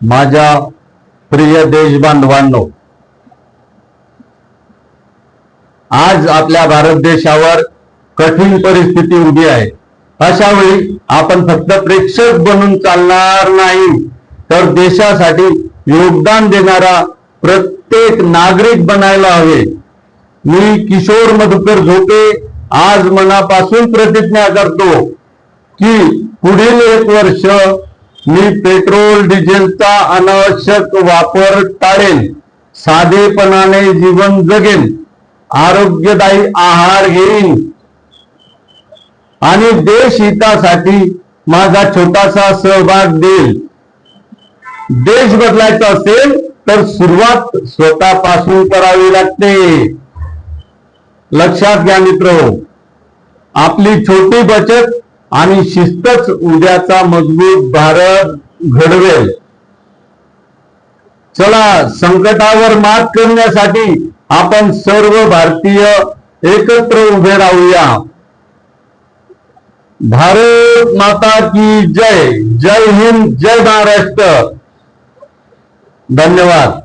माझ्या प्रिय देशबांधवांनो, आज आपल्या भारत देशावर कठीण परिस्थिती उभी आहे। अशा वेळी आपण फक्त प्रेक्षक बनून चालणार नाही, तर देशासाठी योगदान देणारा प्रत्येक नागरिक बनायला हवे। मी किशोर मधुकर झोपे आज मनापासून प्रतिज्ञा करतो की पुढील 1 वर्ष मी पेट्रोल डिझेलचा अनावश्यक वापर टाळेन, साधेपणाने जीवन जगेन, आरोग्यदायी आहार घेईन आणि देश हितासाठी माझा छोटासा सहभाग देईल। देश बदलायचा असेल तर सुरुवात स्वतःपासून करावी लागते। लक्षात घ्या मित्रो, आपली छोटी बचत आणि शिस्तच उद्याचा मजबूत भारत घडवेल। चला, संकटावर मात करण्यासाठी आपण सर्व भारतीय एकत्र उभे राहूया। भारत माता की जय। जय हिंद, जय महाराष्ट्र। धन्यवाद।